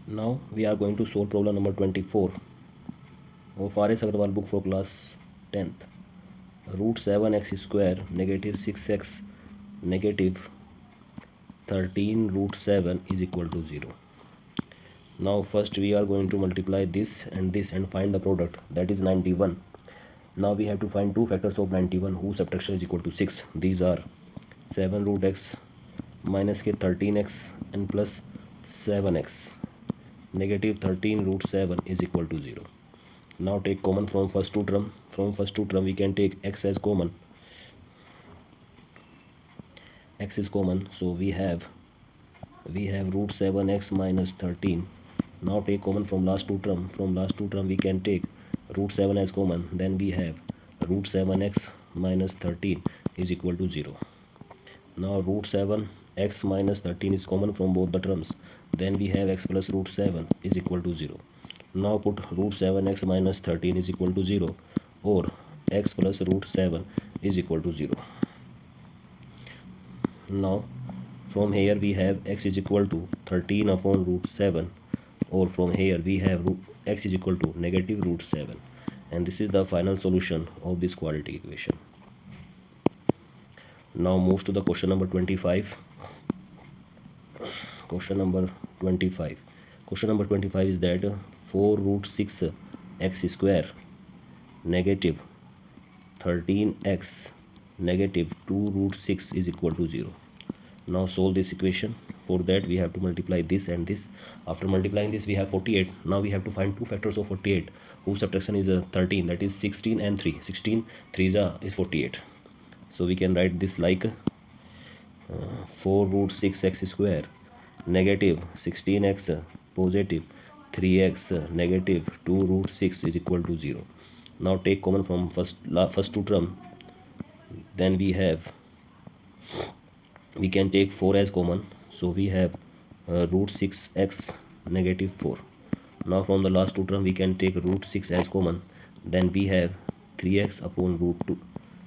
Now we are going to solve problem number 24 of R.S. Agarwal book for class 10th. Root 7x square negative 6x negative 13 root 7 is equal to 0. Now first we are going to multiply this and find the product, that is 91. Now we have to find two factors of 91 whose subtraction is equal to 6. These are 7 root x minus k 13x and plus 7x. Negative 13 root 7 is equal to 0. Now take common from first two term. From first two term we can take x as common. X is common, so we have root 7x minus 13. Now take common from last two term. From last two term we can take root 7 as common. Then we have root 7x minus 13 is equal to 0. Now root 7x minus 13 is common from both the terms. Then we have x plus root 7 is equal to 0. Now put root 7x minus 13 is equal to 0 or x plus root 7 is equal to 0. Now from here we have x is equal to 13 upon root 7, or from here we have x is equal to negative root 7, and this is the final solution of this quadratic equation. Now move to the question number 25. Question number 25 is that 4 root 6 x square negative 13x negative 2 root 6 is equal to 0. Now solve this equation. For that we have to multiply this and this. After multiplying this we have 48. Now we have to find two factors of 48 whose subtraction is 13, that is 16 and 3. 16 3 is 48. So we can write this like 4 root 6 x square negative 16x positive 3x negative 2 root 6 is equal to 0. Now take common from first two term. Then we can take 4 as common, so we have root 6x negative 4. Now from the last two term we can take root 6 as common. Then we have 3x upon root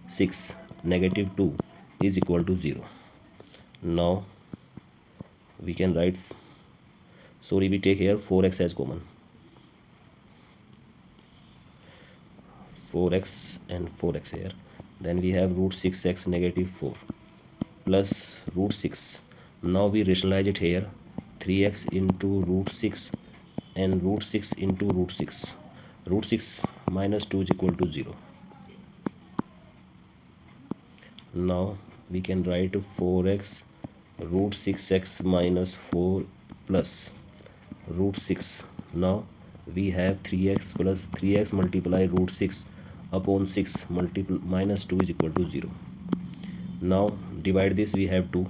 6 negative 2 is equal to 0. Now we can write, we take here 4x as common. 4x and 4x here. Then we have root 6x negative 4 plus root 6. Now we rationalize it here, 3x into root 6 and root 6 into root 6. Root 6 minus 2 is equal to 0. Now we can write 4x root 6x minus 4 plus root 6. Now we have 3x plus 3x multiply root 6 upon 6 minus 2 is equal to 0. Now divide this, we have 2.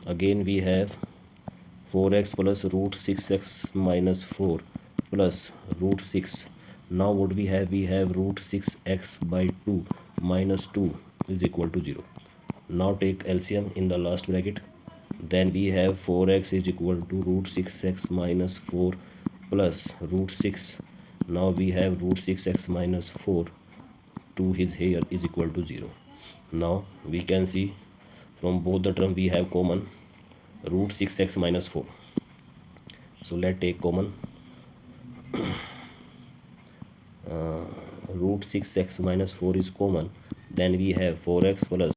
Again we have 4x plus root 6x minus 4 plus root 6. Now what we have root 6x by 2 minus 2 is equal to 0. Now take LCM in the last bracket. Then we have 4x is equal to root 6x minus 4 plus root 6. Now we have root 6x minus 4 to his here is equal to 0. Now we can see from both the term we have common root 6x minus 4. So let's take common. Root 6x minus 4 is common. Then we have 4x plus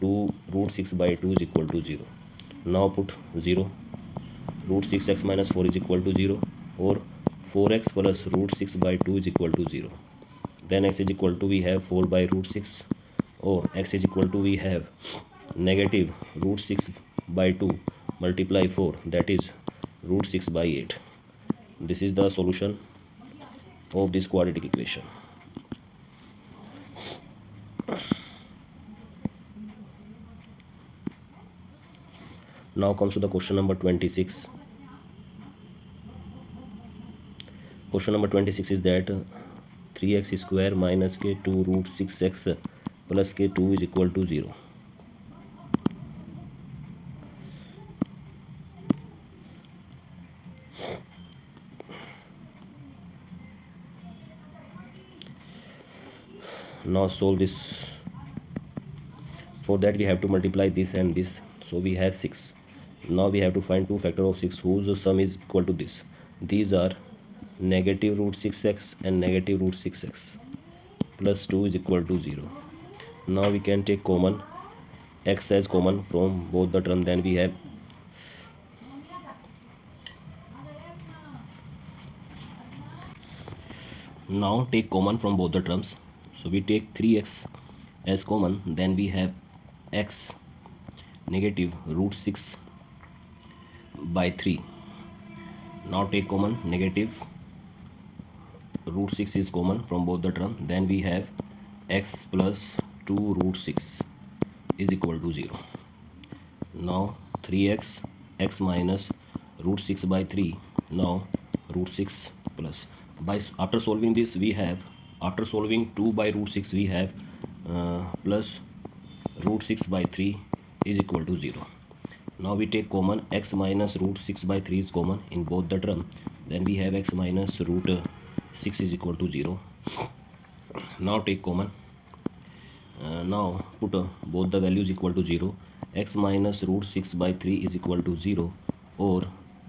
2 root 6 by 2 is equal to 0. Now put 0. Root 6x minus 4 is equal to 0, or 4x plus root 6 by 2 is equal to 0. Then x is equal to we have 4 by root 6, or x is equal to we have negative root 6 by 2 multiply 4, that is root 6 by 8. This is the solution of this quadratic equation. Now comes to the question number 26. Question number 26 is that 3x square minus k 2 root 6x plus k2 is equal to 0. Now solve this. For that we have to multiply this and this. So we have 6. Now we have to find two factor of 6 whose sum is equal to this. These are negative root 6x and negative root 6x plus 2 is equal to 0. Now we can take common x as common from both the term. Then we have now take common from both the terms. So we take 3x as common. Then we have x negative root 6 by 3. Now take common negative root 6 is common from both the term. Then we have x plus 2 root 6 is equal to 0. Now 3x x minus root 6 by 3. Now root 6 plus by after solving this we have, after solving 2 by root 6 we have plus root 6 by 3 is equal to 0. Now we take common x minus root 6 by 3 is common in both the term. Then we have x minus root 6 is equal to 0. Now take common. Now put both the values equal to 0. X minus root 6 by 3 is equal to 0, or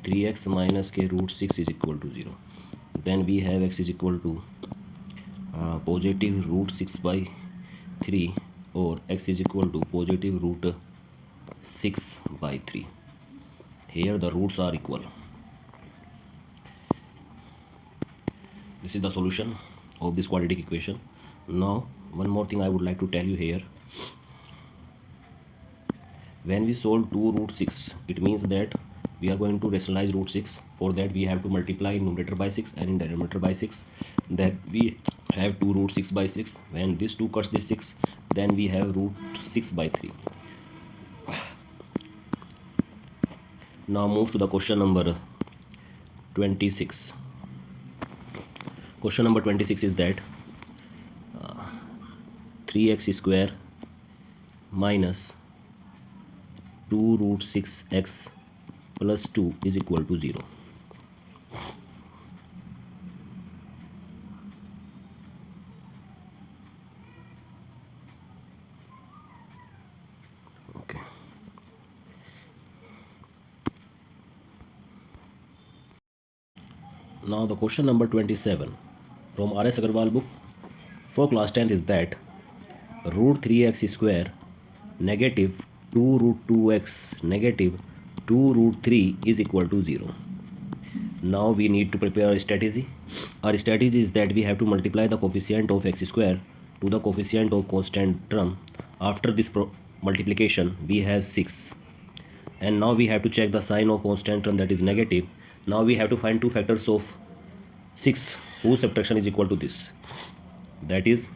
3x minus k root 6 is equal to 0. Then we have x is equal to positive root 6 by 3, or x is equal to positive root 6 by 3. Here the roots are equal. This is the solution of this quadratic equation. Now one more thing I would like to tell you here. When we solve 2 root 6, it means that we are going to rationalize root 6. For that we have to multiply in numerator by 6 and in denominator by 6. Then we have 2 root 6 by 6. When this 2 cuts this 6, then we have root 6 by 3. Now move to the question number 26. Question number 26 is that 3x square minus 2 root 6x plus 2 is equal to 0. Okay. Now the question number 27 from R.S. Agarwal book for class 10th is that root 3x square negative 2 root 2x negative 2 root 3 is equal to 0. Now we need to prepare a strategy. Our strategy is that we have to multiply the coefficient of x square to the coefficient of constant term. After this multiplication we have 6, and now we have to check the sign of constant term, that is negative. Now we have to find two factors of 6 whose subtraction is equal to this, that is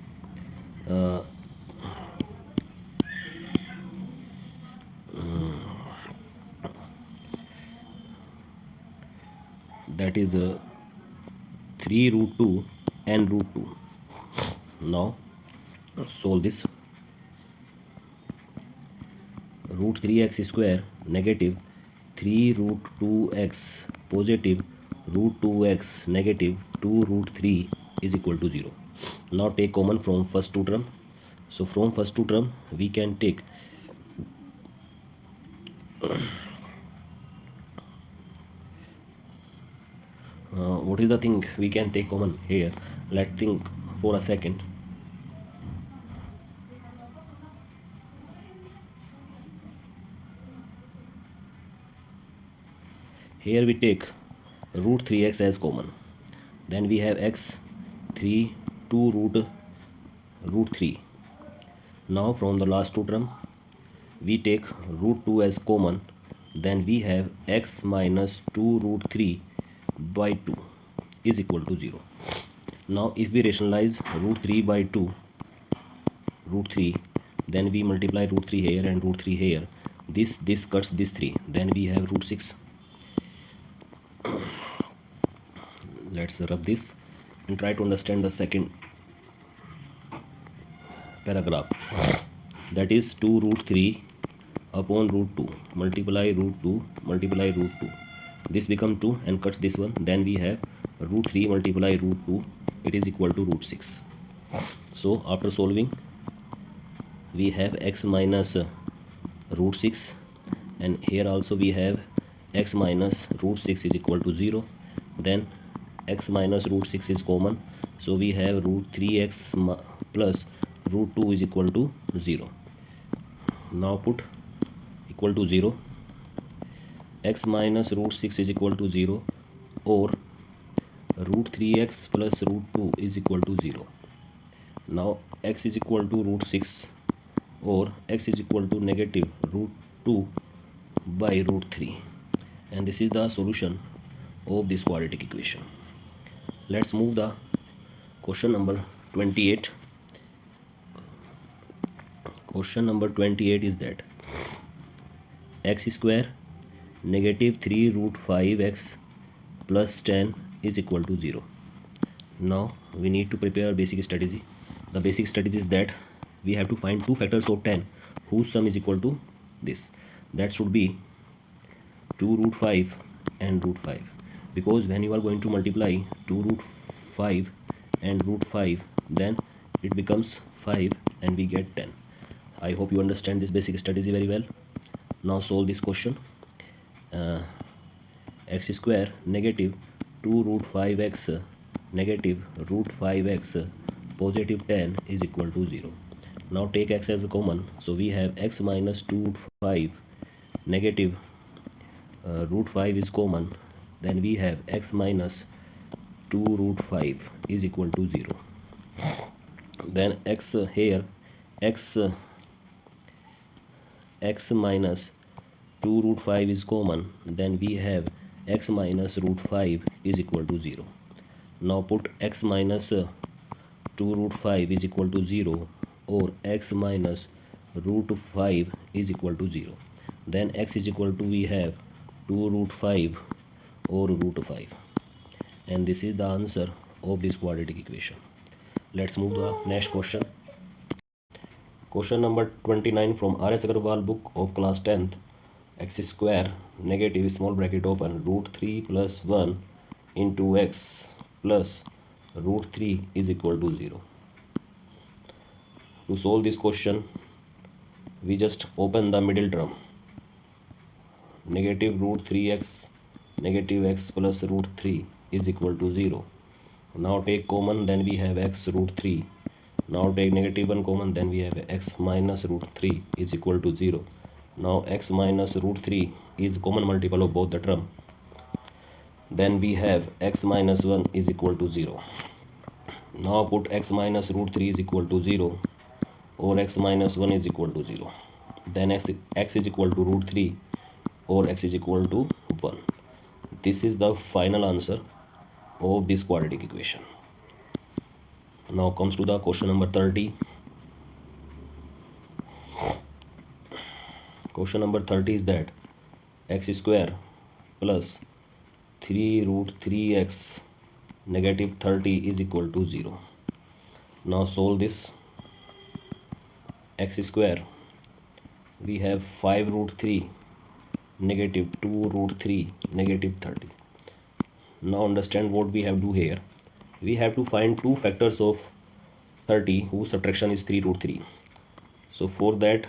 that is 3 root 2 and root 2. Now solve this. Root 3x square negative 3 root 2x positive root 2x negative 2 root 3 is equal to 0. Now take common from first two term. So from first two term we can take what is the thing we can take common here? Let's think for a second. Here we take root 3x as common. Then we have x 3 2 root 3. Now from the last two term we take root 2 as common. Then we have x minus 2 root 3 by 2 is equal to 0. Now if we rationalize root 3 by 2 root 3, then we multiply root 3 here and root 3 here. This cuts this 3. Then we have root 6. Let's rub this and try to understand the second paragraph, that is 2 root 3 upon root 2 multiply root 2 multiply root 2. This become 2 and cuts this one. Then we have root 3 multiply root 2, it is equal to root 6. So after solving we have x minus root 6 and here also we have x minus root 6 is equal to 0. Then x minus root 6 is common, so we have root 3x plus root 2 is equal to 0. Now put equal to 0, x minus root 6 is equal to 0, or root 3x plus root 2 is equal to 0. Now x is equal to root 6, or x is equal to negative root 2 by root 3, and this is the solution of this quadratic equation. Let's move the question number 28. Question number 28 is that x square negative 3 root 5x plus 10 is equal to 0. Now we need to prepare a basic strategy. The basic strategy is that we have to find two factors of 10 whose sum is equal to this. That should be 2 root 5 and root 5, because when you are going to multiply 2 root 5 and root 5, then it becomes 5 and we get 10. I hope you understand this basic strategy very well. Now solve this question. X square negative 2 root 5x negative root 5x positive 10 is equal to 0. Now take x as a common, so we have x minus 2 root 5 negative root 5 is common, then we have x minus 2 root 5 is equal to 0. Then x here x minus 2 root 5 is common, then we have x minus root 5 is equal to 0. Now put x minus 2 root 5 is equal to 0, or x minus root 5 is equal to 0. Then x is equal to, we have 2 root 5 or root 5, and this is the answer of this quadratic equation. Let's move to the next question. Question number 29 from R.S. Agarwal book of class 10th. X square negative small bracket open root 3 plus 1 into x plus root 3 is equal to 0. To solve this question, we just open the middle term, negative root 3x negative x plus root 3 is equal to 0. Now take common, then we have x root 3. Now take negative 1 common, then we have x minus root 3 is equal to 0. Now x minus root 3 is common multiple of both the term. Then we have x minus 1 is equal to 0. Now put x minus root 3 is equal to 0, or x minus 1 is equal to 0. Then x is equal to root 3, or x is equal to 1. This is the final answer of this quadratic equation. Now comes to the question number 30. Question number 30 is that x square plus 3 root 3x negative 30 is equal to 0. Now solve this. X square, we have 5 root 3 negative 2 root 3 negative 30. Now understand what we have to do here. We have to find two factors of 30 whose subtraction is 3 root 3. So for that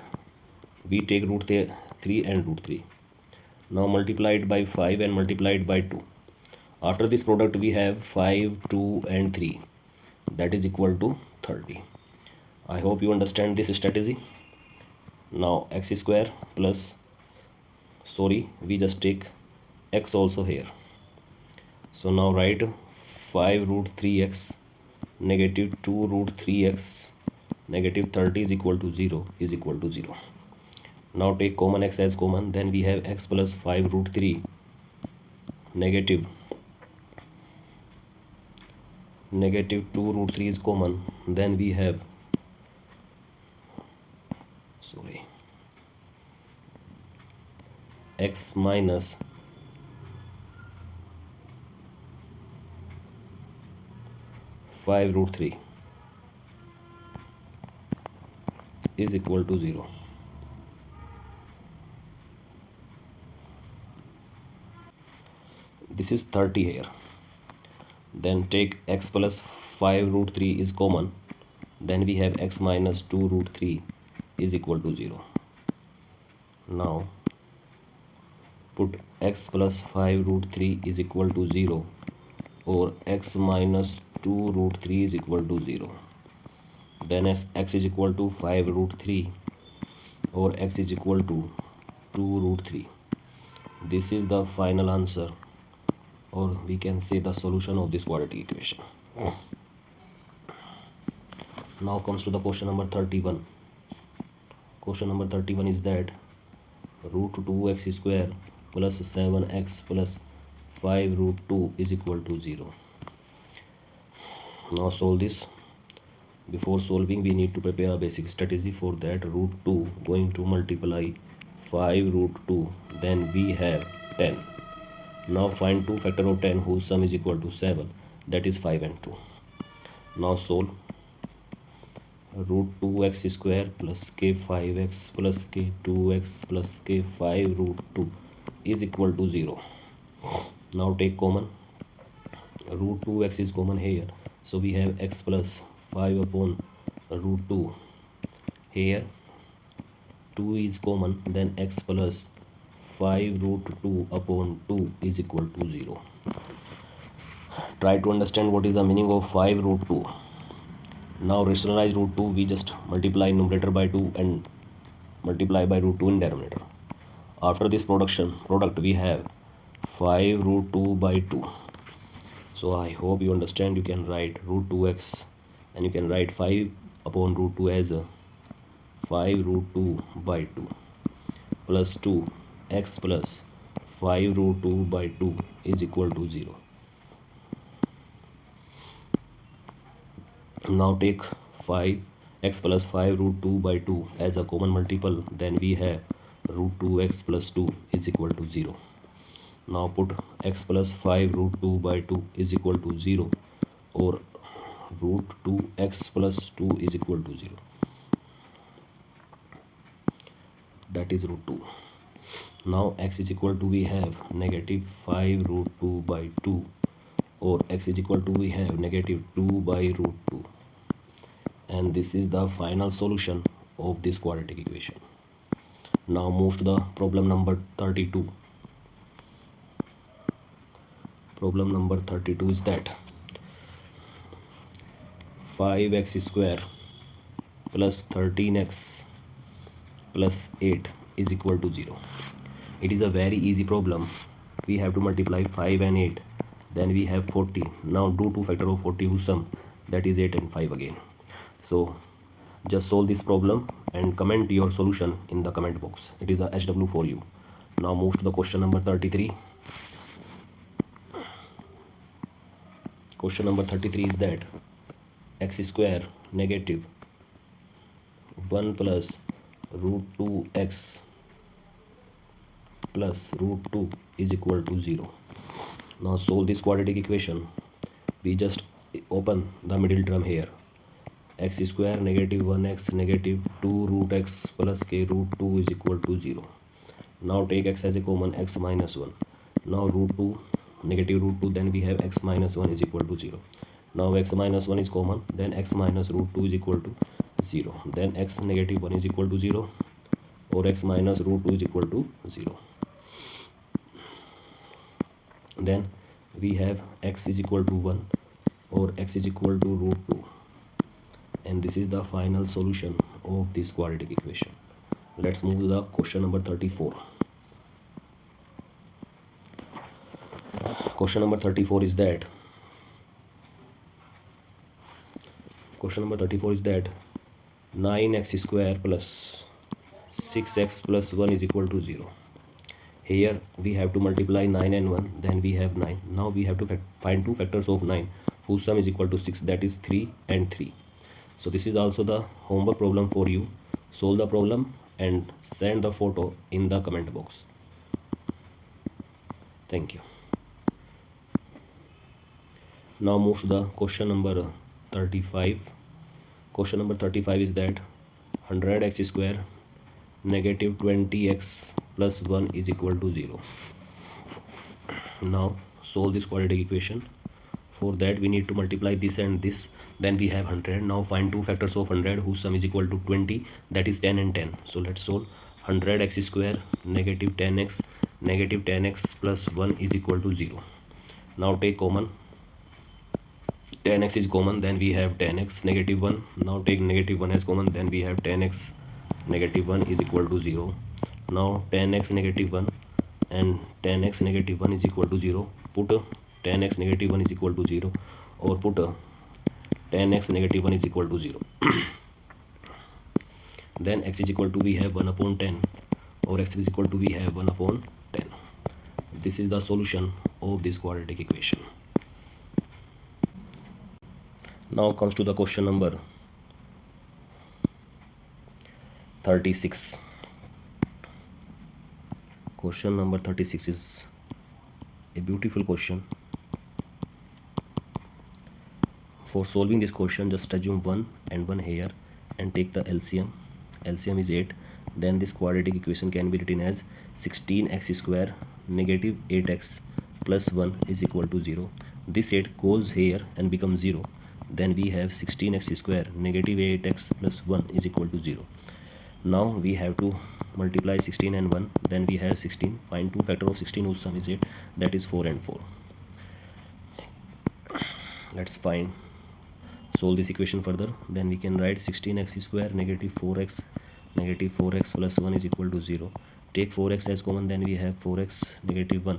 we take root 3 and root 3. Now multiply it by 5 and multiply it by 2. After this product we have 5, 2 and 3, that is equal to 30. I hope you understand this strategy. Now x square plus, we just take x also here. So now write 5 root 3x negative 2 root 3x negative 30 is equal to 0 is equal to 0. Now take common x as common, then we have x plus 5 root 3 negative 2 root 3 is common, then we have x minus 5 root 3 is equal to 0. This is 30 here. Then take x plus 5 root 3 is common, then we have x minus 2 root 3 is equal to 0. Now put x plus 5 root 3 is equal to 0 or x minus 2 root 3 is equal to 0. Then as x is equal to 5 root 3 or x is equal to 2 root 3. This is the final answer, or we can say the solution of this quadratic equation. Now comes to the question number 31. Question number 31 is that root 2x square plus 7x plus 5 root 2 is equal to 0. Now solve this. Before solving, we need to prepare a basic strategy. For that, root 2 going to multiply 5 root 2, then we have 10. Now find 2 factor of 10 whose sum is equal to 7, that is 5 and 2. Now solve. Root 2x square plus k 5x plus k 2x plus k 5 root 2 is equal to 0. Now take common. Root 2x is common here, so we have x plus 5 upon root 2. Here 2 is common, then x plus 5 root 2 upon 2 is equal to 0. Try to understand what is the meaning of 5 root 2. Now rationalize root 2, we just multiply numerator by 2 and multiply by root 2 in denominator. After this product we have 5 root 2 by 2. So I hope you understand. You can write root 2x and you can write 5 upon root 2 as 5 root 2 by 2 plus 2 x plus 5 root 2 by 2 is equal to 0. Now take 5 x plus 5 root 2 by 2 as a common multiple, then we have root 2x plus 2 is equal to 0. Now put x plus 5 root 2 by 2 is equal to 0 or root 2x plus 2 is equal to 0. That is root 2. Now x is equal to, we have negative 5 root 2 by 2 or x is equal to, we have negative 2 by root 2. And this is the final solution of this quadratic equation. Now move to the problem number 32. Problem number 32 is that 5x square plus 13x plus 8 is equal to 0. It is a very easy problem. We have to multiply 5 and 8, then we have 40. Now do 2 factor of 40 whose sum, that is 8 and 5 again. So just solve this problem and comment your solution in the comment box. It is a HW for you. Now move to the question number 33. Question number 33 is that x square negative 1 plus root 2x plus root 2 is equal to 0. Now solve this quadratic equation. We just open the middle term here. X square negative 1x negative 2 root x plus k root 2 is equal to 0. Now take x as a common, x minus 1. Now root 2 negative root 2, then we have x minus 1 is equal to 0. Now x minus 1 is common, then x minus root 2 is equal to 0. Then x negative 1 is equal to 0 or x minus root 2 is equal to 0. Then we have x is equal to 1 or x is equal to root 2. And this is the final solution of this quadratic equation. Let's move to the question number 34. Question number 34 is that 9x square plus 6x plus 1 is equal to 0. Here we have to multiply 9 and 1, then we have 9. Now we have to find 2 factors of 9 whose sum is equal to 6, that is 3 and 3. So this is also the homework problem for you. Solve the problem and send the photo in the comment box. Thank you. Now move to the question number 35. Question number 35 is that 100x square negative 20x plus 1 is equal to 0. Now solve this quadratic equation. For that we need to multiply this and this, then we have 100. Now find 2 factors of 100 whose sum is equal to 20, that is 10 and 10. So let's solve. 100x square negative 10x negative tan x plus 1 is equal to 0. Now take common, tan x is common, then we have tan x negative 1. Now take negative 1 as common, then we have tan x negative 1 is equal to 0. Now tan x negative 1 and tan x negative 1 is equal to 0. Put tan x negative 1 is equal to 0, or put tan x negative 1 is equal to 0. Then x is equal to we have 1 upon 10, or x is equal to we have 1 upon 10. This is the solution of this quadratic equation. Now comes to the question number 36. Question number 36 is a beautiful question. For solving this question, just assume 1 and 1 here and take the LCM. LCM is 8. Then this quadratic equation can be written as 16x square negative 8x plus 1 is equal to 0. This 8 goes here and becomes 0. Then we have 16x square negative 8x plus 1 is equal to 0. Now we have to multiply 16 and 1. Then we have 16. Find 2 factor of 16 whose sum is 8. That is 4 and 4. Let's find. Solve this equation further. Then we can write 16x square negative 4x plus 1 is equal to 0. Take 4x as common, then we have 4x negative 1.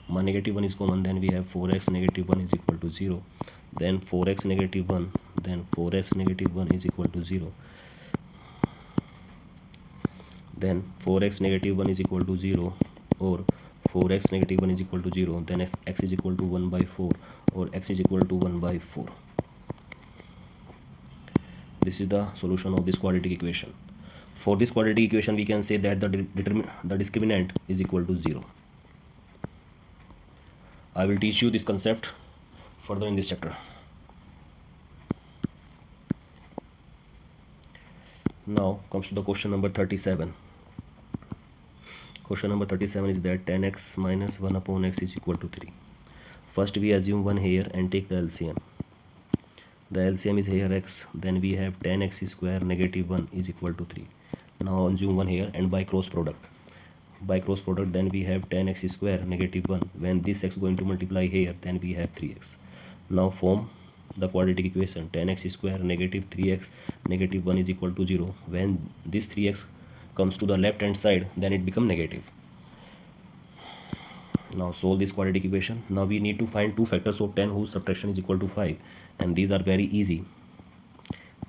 Negative 1 is common, then we have 4x negative 1 is equal to 0. Then 4x negative 1, then 4x negative 1 is equal to 0. Then 4x negative 1 is equal to 0, or 4x negative 1 is equal to 0. Then x is equal to 1 by 4, or x is equal to 1 by 4. This is the solution of this quadratic equation. For this quadratic equation, we can say that the discriminant is equal to 0. I will teach you this concept further in this chapter. Now comes to the question number 37. Question number 37 is that tan x minus 1 upon x is equal to 3. First we assume 1 here and take the LCM. The LCM is here x, then we have tan x square negative 1 is equal to 3. Now assume 1 here, and by cross product then we have tan x square negative 1. When this x going to multiply here, then we have 3x. Now form the quadratic equation. Tan x square negative 3x negative 1 is equal to 0. When this 3x comes to the left hand side, then it becomes negative. Now solve this quadratic equation. Now we need to find 2 factors of tan whose subtraction is equal to 5, and these are very easy.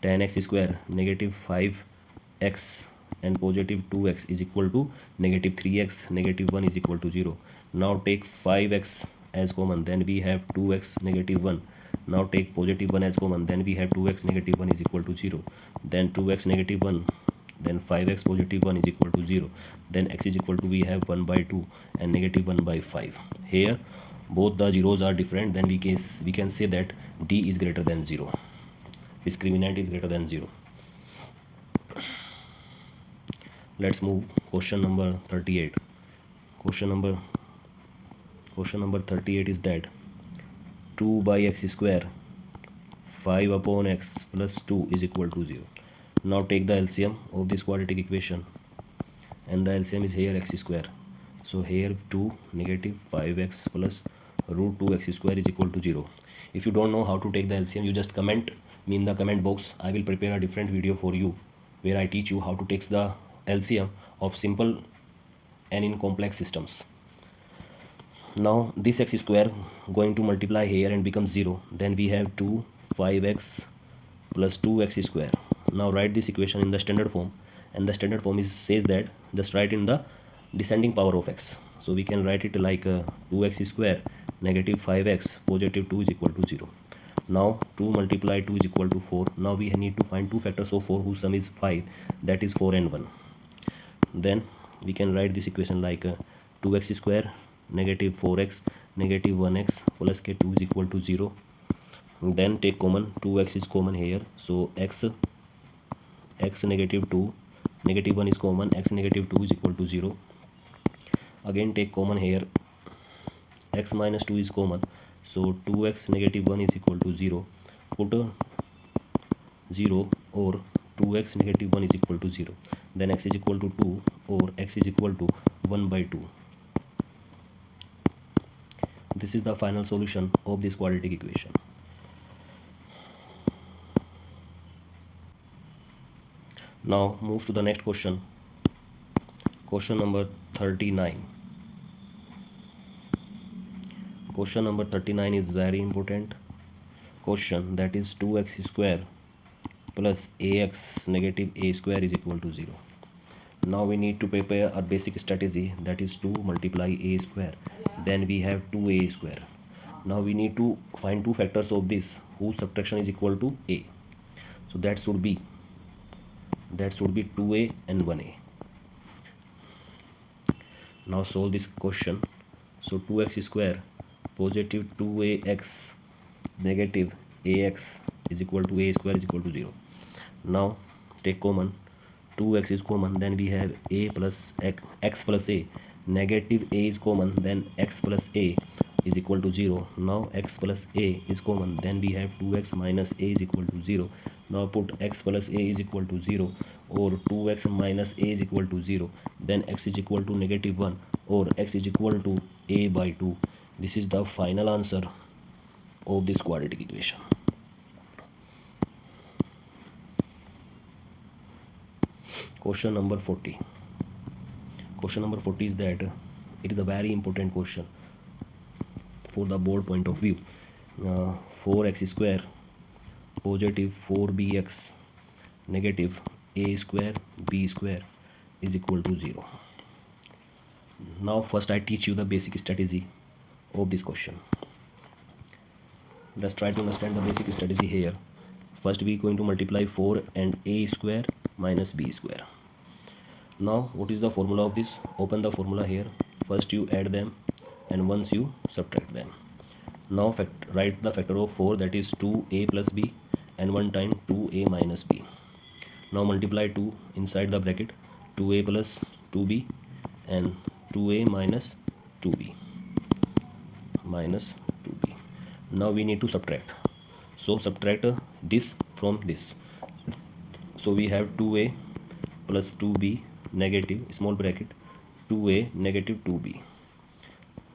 Tan x square negative 5x and positive 2x is equal to negative 3x negative 1 is equal to 0. Now take 5x as common, then we have 2x negative 1. Now take positive 1 as common, then we have 2x negative 1 is equal to 0. Then 2x negative 1, then 5x positive 1 is equal to 0. Then x is equal to we have 1 by 2 and negative 1 by 5. Here both the zeros are different, then we can say that d is greater than 0. Discriminant is greater than 0. Let's move question number 38. Question number 38 is that 2 by x square 5 upon x plus 2 is equal to 0. Now take the LCM of this quadratic equation, and the LCM is here x square. So here 2 negative 5x plus root 2x square is equal to 0. If you don't know how to take the LCM, you just comment me in the comment box. I will prepare a different video for you where I teach you how to take the LCM of simple and in complex systems. Now this x square going to multiply here and become 0. Then we have 2 5x plus 2x square. Now write this equation in the standard form, and the standard form says that just write in the descending power of x. So we can write it like 2x square negative 5x positive 2 is equal to 0. Now 2 multiply 2 is equal to 4. Now we need to find 2 factors of 4 whose sum is 5, that is 4 and 1. Then we can write this equation like 2x square negative 4x negative 1x plus k 2 is equal to 0. Then take common, 2x is common here, so x negative 2 negative 1 is common, x negative 2 is equal to 0. Again take common here, x minus 2 is common, so 2x negative 1 is equal to 0. Put 0 or 2x negative 1 is equal to 0. Then x is equal to 2 or x is equal to 1 by 2. This is the final solution of this quadratic equation. Now move to the next question. Question number 39. Question number 39 is very important question, that is 2x square plus ax negative a square is equal to 0. Now we need to prepare a basic strategy, that is to multiply a square, then we have 2a square. Now we need to find two factors of this whose subtraction is equal to a. So that should be 2a and 1a. Now solve this question. So 2x square positive 2ax negative ax is equal to a square is equal to 0. Now take common, 2x is common, then we have a plus x plus a, negative a is common, then x plus a is equal to 0. Now x plus a is common, then we have 2x minus a is equal to 0. Now put x plus a is equal to 0 or 2x minus a is equal to 0, then x is equal to negative 1 or x is equal to a by 2. This is the final answer of this quadratic equation. Question number 40. Question number 40 is that it is a very important question for the board point of view. 4x square positive 4bx negative a square b square is equal to 0. Now first I teach you the basic strategy of this question. Let's try to understand the basic strategy here. First we are going to multiply 4 and a square minus b square. Now what is the formula of this? Open the formula here. First you add them and once you subtract them. Now write the factor of 4, that is 2a plus b, and 1 time 2a minus b. Now multiply 2 inside the bracket, 2a plus 2b and 2a minus 2b minus 2b. Now we need to subtract. So subtract this from this. So we have 2a plus 2b negative small bracket 2a negative 2b.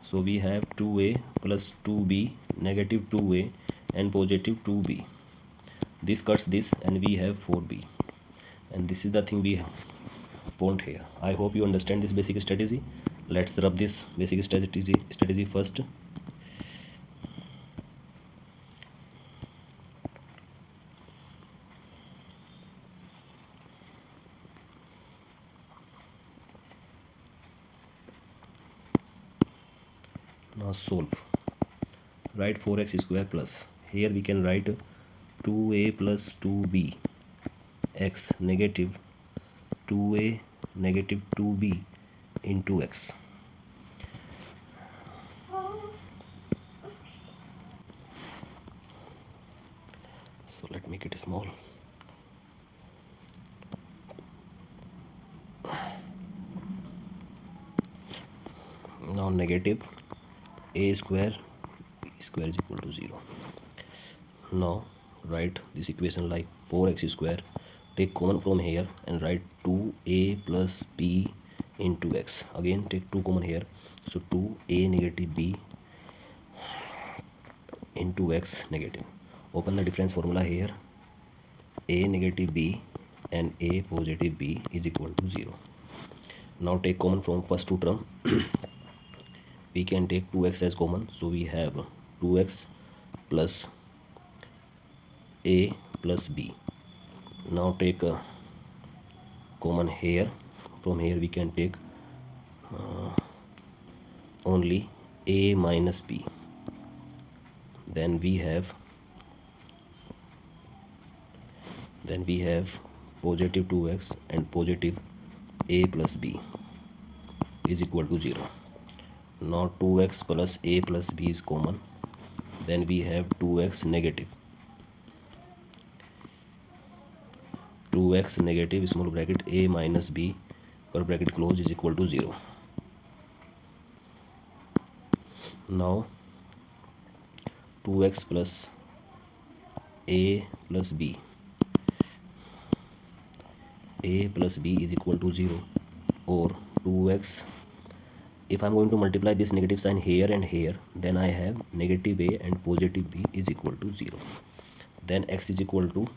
So we have 2a plus 2b negative 2a and positive 2b. This cuts this and we have 4b. And this is the thing we want here. I hope you understand this basic strategy. Let's rub this basic strategy first. Now solve. Write 4x square plus, here we can write 2a plus 2b x negative 2a negative 2b into x. So let me make it small. Now negative a square b square is equal to 0. Now write this equation like 4x square, take common from here and write 2a plus b into x. Again take 2 common here, so 2a negative b into x negative. Open the difference formula here, a negative b and a positive b is equal to 0. Now take common from first two term. We can take 2x as common, so we have 2x plus a plus b. Now take common here, from here we can take only a minus b. Then we have positive 2x and positive a plus b is equal to 0. Now 2x plus a plus b is common, then we have 2x negative 2x negative small bracket a minus b curve bracket close is equal to 0. Now 2x plus a plus b is equal to 0, or 2x if I'm going to multiply this negative sign here and here, then I have negative a and positive b is equal to 0. Then x is equal to,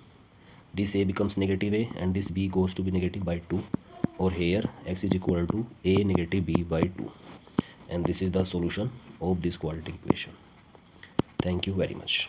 this a becomes negative a and this b goes to be negative by 2, or here x is equal to a negative b by 2. And this is the solution of this quadratic equation. Thank you very much.